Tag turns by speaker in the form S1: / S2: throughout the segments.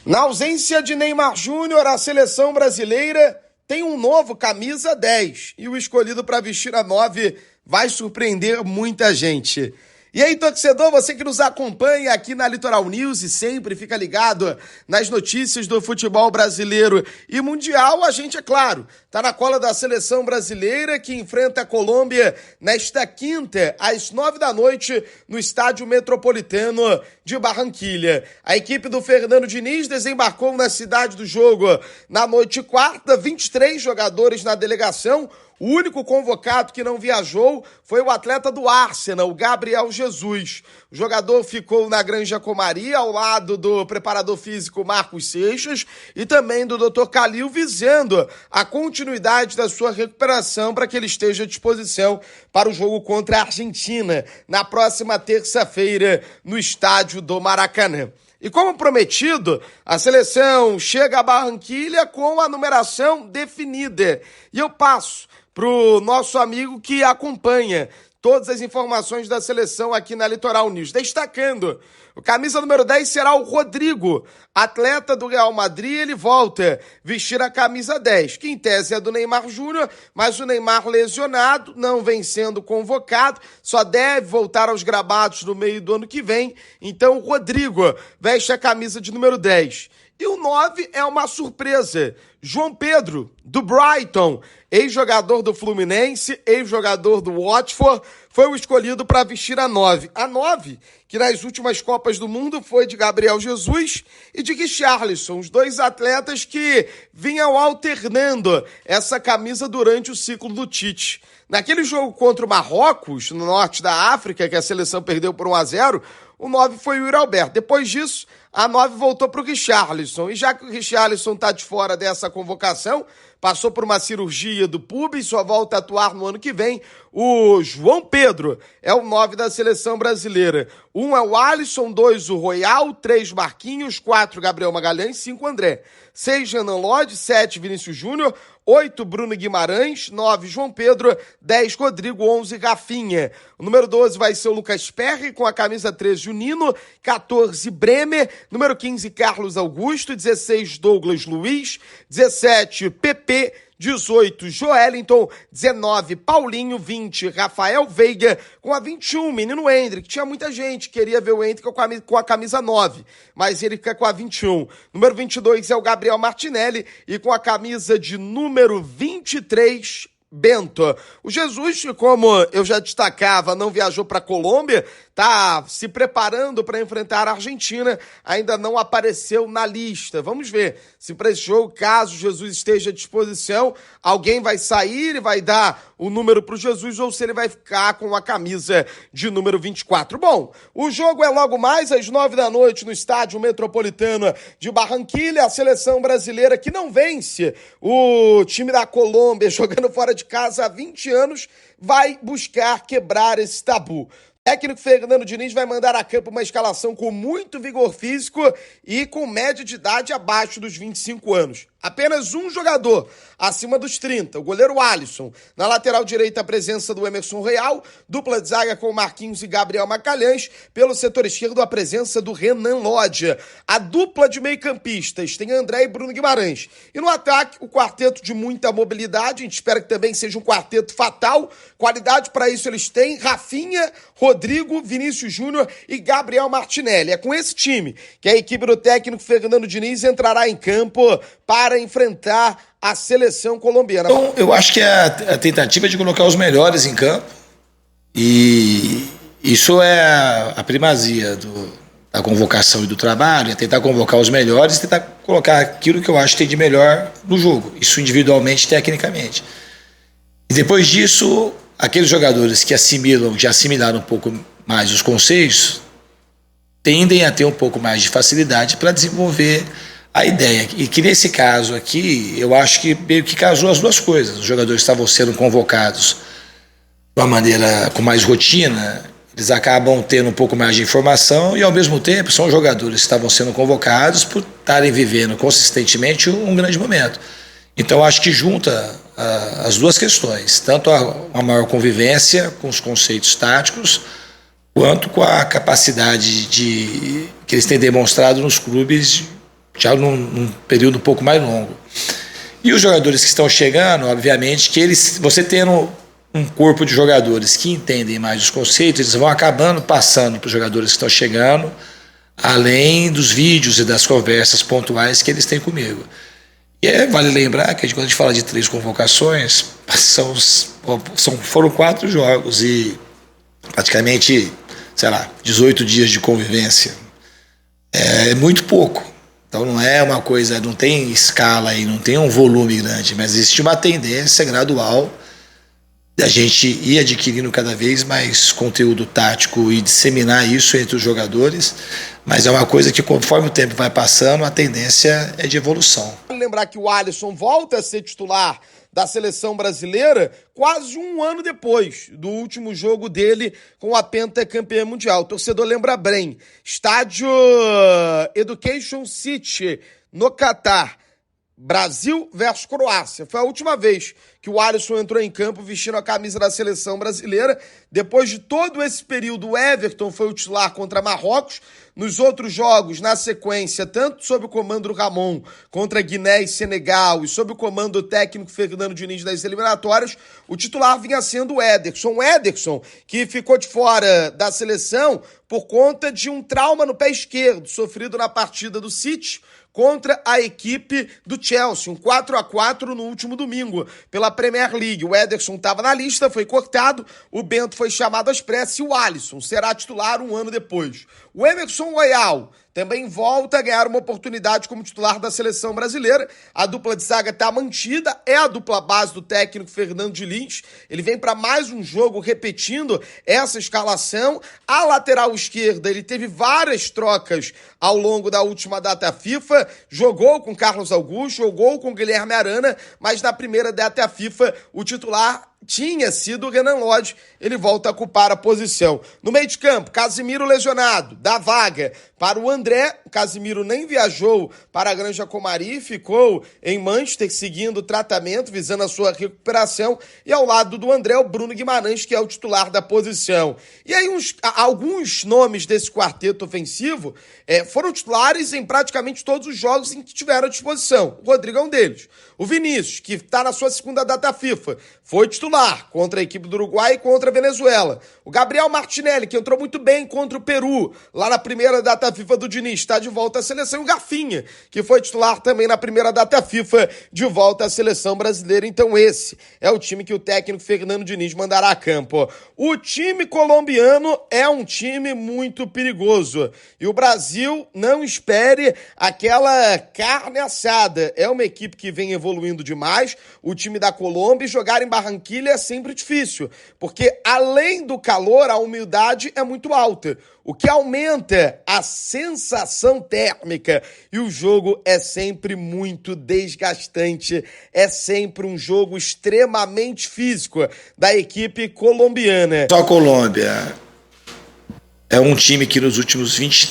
S1: Na ausência de Neymar Júnior, a seleção brasileira tem um novo camisa 10 e o escolhido para vestir a 9 vai surpreender muita gente. E aí, torcedor, você que nos acompanha aqui na Litoral News e sempre fica ligado nas notícias do futebol brasileiro e mundial, a gente, é claro, tá na cola da seleção brasileira que enfrenta a Colômbia nesta quinta, às 9 da noite, no Estádio Metropolitano de Barranquilha. A equipe do Fernando Diniz desembarcou na cidade do jogo na noite quarta, 23 jogadores na delegação. O único convocado que não viajou foi o atleta do Arsenal, o Gabriel Jesus. O jogador ficou na Granja Comari, ao lado do preparador físico Marcos Seixas e também do Dr. Calil, visando a continuidade da sua recuperação para que ele esteja à disposição para o jogo contra a Argentina, na próxima terça-feira, no estádio do Maracanã. E como prometido, a seleção chega a Barranquilha com a numeração definida. E eu passo para o nosso amigo que acompanha todas as informações da seleção aqui na Litoral News. Destacando, o camisa número 10 será o Rodrigo, atleta do Real Madrid. Ele volta vestir a camisa 10, que em tese é do Neymar Júnior, mas o Neymar lesionado não vem sendo convocado, só deve voltar aos gramados no meio do ano que vem. Então o Rodrigo veste a camisa de número 10. E o 9 é uma surpresa. João Pedro, do Brighton, ex-jogador do Fluminense, ex-jogador do Watford, foi o escolhido para vestir a 9. A 9, que nas últimas Copas do Mundo foi de Gabriel Jesus e de Richarlison, os dois atletas que vinham alternando essa camisa durante o ciclo do Tite. Naquele jogo contra o Marrocos, no norte da África, que a seleção perdeu por 1-0, o 9 foi o Yuri Alberto. Depois disso, a 9 voltou para o Richarlison. E já que o Richarlison está de fora dessa convocação, passou por uma cirurgia do pubis, só volta a atuar no ano que vem, o João Pedro é o 9 da seleção brasileira. 1 é o Alisson, 2 o Royal, 3 Marquinhos, 4 Gabriel Magalhães, 5 André, 6 Renan Lodge, 7 Vinícius Júnior, 8 Bruno Guimarães, 9 João Pedro, 10 Rodrigo, 11 Rafinha. O número 12 vai ser o Lucas Perry, com a camisa 13 o Nino, 14 Bremer, número 15 Carlos Augusto, 16 Douglas Luiz, 17 PP, 18, Joelinton, 19, Paulinho, 20, Rafael Veiga, com a 21, menino Hendrick. Tinha muita gente que queria ver o Hendrick com a camisa 9, mas ele fica com a 21. Número 22 é o Gabriel Martinelli e com a camisa de número 23, Bento. O Jesus, como eu já destacava, não viajou para a Colômbia, está se preparando para enfrentar a Argentina, ainda não apareceu na lista. Vamos ver se para esse jogo, caso Jesus esteja à disposição, alguém vai sair e vai dar o número para o Jesus ou se ele vai ficar com a camisa de número 24. Bom, o jogo é logo mais às 9 da noite no Estádio Metropolitano de Barranquilha. A seleção brasileira que não vence o time da Colômbia jogando fora de casa há 20 anos vai buscar quebrar esse tabu. O técnico Fernando Diniz vai mandar a campo uma escalação com muito vigor físico e com média de idade abaixo dos 25 anos. Apenas um jogador acima dos 30, o goleiro Alisson. Na lateral direita, a presença do Emerson Royal, dupla de zaga com Marquinhos e Gabriel Magalhães. Pelo setor esquerdo, a presença do Renan Lodge. A dupla de meio-campistas tem André e Bruno Guimarães. E no ataque, o quarteto de muita mobilidade. A gente espera que também seja um quarteto fatal. Qualidade para isso eles têm: Rafinha, Rodrigo, Vinícius Júnior e Gabriel Martinelli. É com esse time que a equipe do técnico Fernando Diniz entrará em campo para enfrentar a seleção colombiana.
S2: Então, eu acho que é a tentativa de colocar os melhores em campo, e isso é a primazia da convocação e do trabalho, é tentar convocar os melhores e tentar colocar aquilo que eu acho que tem de melhor no jogo, isso individualmente, tecnicamente. E depois disso, aqueles jogadores que já assimilaram um pouco mais os conceitos, tendem a ter um pouco mais de facilidade para desenvolver a ideia. E que nesse caso aqui, eu acho que meio que casou as duas coisas. Os jogadores estavam sendo convocados de uma maneira com mais rotina, eles acabam tendo um pouco mais de informação e, ao mesmo tempo, são jogadores que estavam sendo convocados por estarem vivendo consistentemente um grande momento. Então, acho que junta as duas questões, tanto a maior convivência com os conceitos táticos, quanto com a capacidade que eles têm demonstrado nos clubes já num período um pouco mais longo. E os jogadores que estão chegando, obviamente, que você tendo um corpo de jogadores que entendem mais os conceitos, eles vão acabando passando para os jogadores que estão chegando, além dos vídeos e das conversas pontuais que eles têm comigo. E vale lembrar que quando a gente fala de 3 convocações, foram 4 jogos e praticamente, 18 dias de convivência. É muito pouco. Então não é uma coisa, não tem escala aí, não tem um volume grande, mas existe uma tendência gradual da gente ir adquirindo cada vez mais conteúdo tático e disseminar isso entre os jogadores, mas é uma coisa que conforme o tempo vai passando, a tendência é de evolução.
S1: Lembrar que o Alisson volta a ser titular da seleção brasileira quase um ano depois do último jogo dele com a pentacampeã mundial. O torcedor lembra bem, estádio Education City, no Catar. Brasil versus Croácia. Foi a última vez que o Alisson entrou em campo vestindo a camisa da seleção brasileira. Depois de todo esse período, o Everton foi o titular contra Marrocos. Nos outros jogos, na sequência, tanto sob o comando do Ramon contra Guiné e Senegal e sob o comando do técnico Fernando Diniz das eliminatórias, o titular vinha sendo o Ederson. O Ederson, que ficou de fora da seleção por conta de um trauma no pé esquerdo, sofrido na partida do City contra a equipe do Chelsea, um 4-4 no último domingo, pela Premier League. O Ederson estava na lista, foi cortado, o Bento foi chamado às pressas e o Alisson será titular um ano depois. O Emerson Royal também volta a ganhar uma oportunidade como titular da seleção brasileira. A dupla de zaga está mantida, é a dupla base do técnico Fernando Diniz. Ele vem para mais um jogo repetindo essa escalação. A lateral esquerda, ele teve várias trocas ao longo da última data FIFA. Jogou com Carlos Augusto, jogou com Guilherme Arana, mas na primeira data FIFA o titular tinha sido o Renan Lodge, ele volta a ocupar a posição. No meio de campo, Casimiro lesionado, dá vaga para o André. O Casimiro nem viajou para a Granja Comari, ficou em Manchester seguindo o tratamento, visando a sua recuperação. E ao lado do André, o Bruno Guimarães, que é o titular da posição. E aí alguns nomes desse quarteto ofensivo foram titulares em praticamente todos os jogos em que tiveram à disposição. O Rodrigo é um deles. O Vinícius, que está na sua segunda data FIFA, foi titular contra a equipe do Uruguai e contra a Venezuela. O Gabriel Martinelli, que entrou muito bem contra o Peru, lá na primeira data FIFA do Diniz, está de volta à seleção. E o Garfinha, que foi titular também na primeira data FIFA, de volta à seleção brasileira. Então esse é o time que o técnico Fernando Diniz mandará a campo. O time colombiano é um time muito perigoso. E o Brasil não espere aquela carne assada. É uma equipe que vem evoluindo demais. O time da Colômbia, jogar em Barranquilla é sempre difícil, porque além do calor, a umidade é muito alta, o que aumenta a sensação térmica, e o jogo é sempre muito desgastante, é sempre um jogo extremamente físico da equipe colombiana.
S2: Só a Colômbia é um time que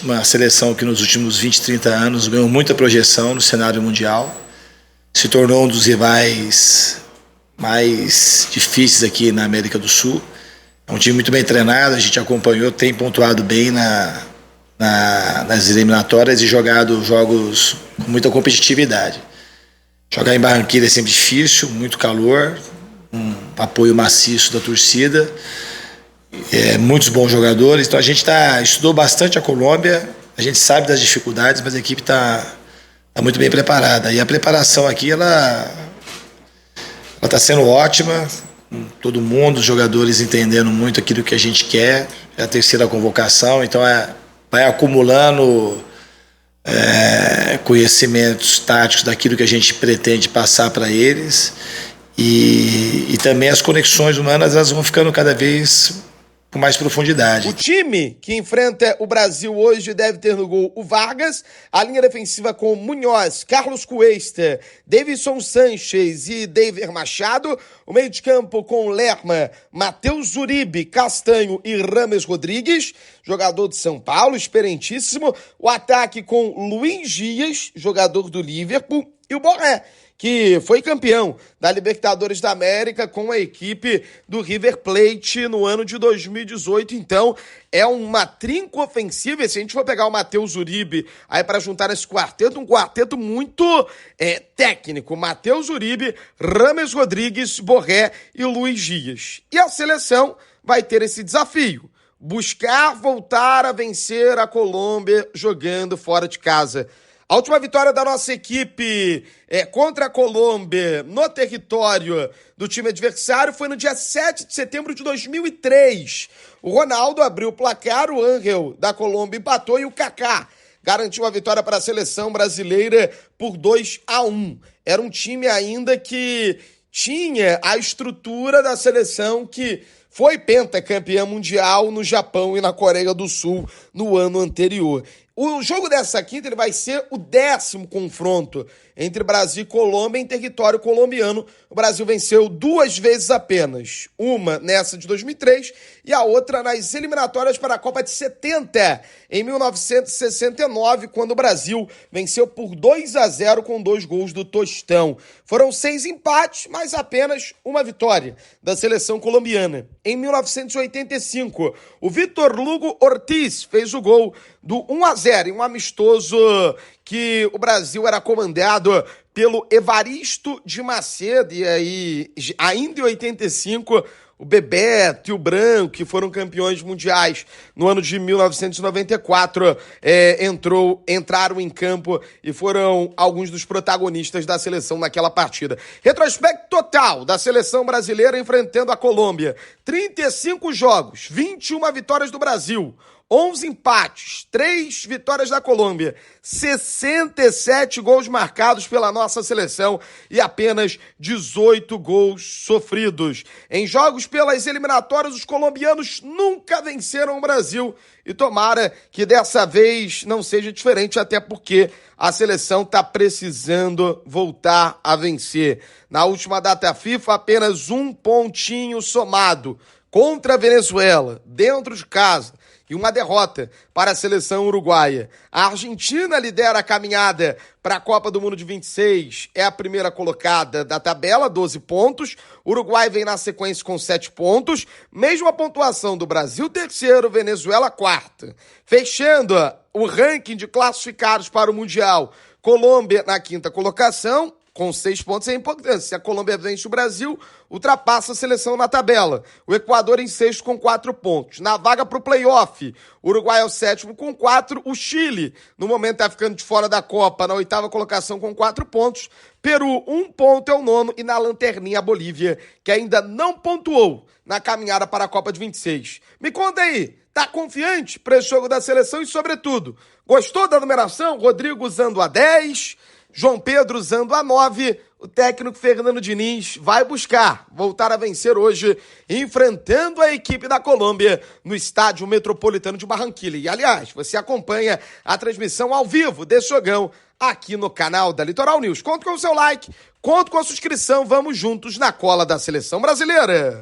S2: uma seleção que nos últimos 20, 30 anos ganhou muita projeção no cenário mundial, se tornou um dos rivais mais difíceis aqui na América do Sul. É um time muito bem treinado, a gente acompanhou, tem pontuado bem nas eliminatórias e jogado jogos com muita competitividade. Jogar em Barranquilla é sempre difícil, muito calor, um apoio maciço da torcida, muitos bons jogadores. Então a gente estudou bastante a Colômbia, a gente sabe das dificuldades, mas a equipe está muito bem preparada. E a preparação aqui, ela está sendo ótima, todo mundo, os jogadores entendendo muito aquilo que a gente quer. É a terceira convocação, então vai acumulando conhecimentos táticos daquilo que a gente pretende passar para eles, e também as conexões humanas, elas vão ficando cada vez com mais profundidade.
S1: O time que enfrenta o Brasil hoje deve ter no gol o Vargas, a linha defensiva com Munhoz, Carlos Cuesta, Davinson Sanchez e David Machado, o meio de campo com Lerma, Matheus Uribe, Castanho e Rames Rodrigues, jogador de São Paulo, experientíssimo, o ataque com Luiz Dias, jogador do Liverpool, E o Borré, que foi campeão da Libertadores da América com a equipe do River Plate no ano de 2018. Então, é uma trinca ofensiva. E se a gente for pegar o Matheus Uribe aí para juntar nesse quarteto, um quarteto muito técnico. Matheus Uribe, Rames Rodrigues, Borré e Luiz Dias. E a seleção vai ter esse desafio: buscar voltar a vencer a Colômbia jogando fora de casa. A última vitória da nossa equipe contra a Colômbia no território do time adversário foi no dia 7 de setembro de 2003. O Ronaldo abriu o placar, o Ángel da Colômbia empatou e o Kaká garantiu a vitória para a seleção brasileira por 2-1. Era um time ainda que tinha a estrutura da seleção que foi pentacampeã mundial no Japão e na Coreia do Sul no ano anterior. O jogo dessa quinta ele vai ser o 10º confronto entre Brasil e Colômbia em território colombiano. O Brasil venceu 2 vezes apenas, uma nessa de 2003 e a outra nas eliminatórias para a Copa de 70, em 1969, quando o Brasil venceu por 2-0 com 2 gols do Tostão. Foram 6 empates, mas apenas uma vitória da seleção colombiana. Em 1985, o Vítor Lugo Ortiz fez o gol do 1-0 em um amistoso que o Brasil era comandado pelo Evaristo de Macedo, e aí, ainda em 85, o Bebeto e o Branco, que foram campeões mundiais no ano de 1994, entraram em campo e foram alguns dos protagonistas da seleção naquela partida. Retrospecto total da seleção brasileira enfrentando a Colômbia: 35 jogos, 21 vitórias do Brasil, 11 empates, 3 vitórias da Colômbia, 67 gols marcados pela nossa seleção e apenas 18 gols sofridos. Em jogos pelas eliminatórias, os colombianos nunca venceram o Brasil e tomara que dessa vez não seja diferente, até porque a seleção está precisando voltar a vencer. Na última data FIFA, apenas 1 pontinho somado contra a Venezuela, dentro de casa, e uma derrota para a seleção uruguaia. A Argentina lidera a caminhada para a Copa do Mundo de 26, é a primeira colocada da tabela, 12 pontos. O Uruguai vem na sequência com 7 pontos, mesma pontuação do Brasil, terceiro, Venezuela, quarta. Fechando o ranking de classificados para o Mundial, Colômbia na quinta colocação, com 6 pontos. É importante. Se a Colômbia vence o Brasil, ultrapassa a seleção na tabela. O Equador em sexto com 4 pontos. Na vaga para o play-off, o Uruguai é o 7º com 4. O Chile, no momento, está ficando de fora da Copa, na 8ª colocação com 4 pontos. Peru, 1 ponto, é o 9º. E na lanterninha, a Bolívia, que ainda não pontuou na caminhada para a Copa de 26. Me conta aí, tá confiante para esse jogo da seleção? E, sobretudo, gostou da numeração? Rodrigo usando a 10... João Pedro usando a 9, o técnico Fernando Diniz vai buscar voltar a vencer hoje, enfrentando a equipe da Colômbia no Estádio Metropolitano de Barranquilla. E, aliás, você acompanha a transmissão ao vivo desse jogão aqui no canal da Litoral News. Conto com o seu like, conto com a sua inscrição, vamos juntos na cola da seleção brasileira.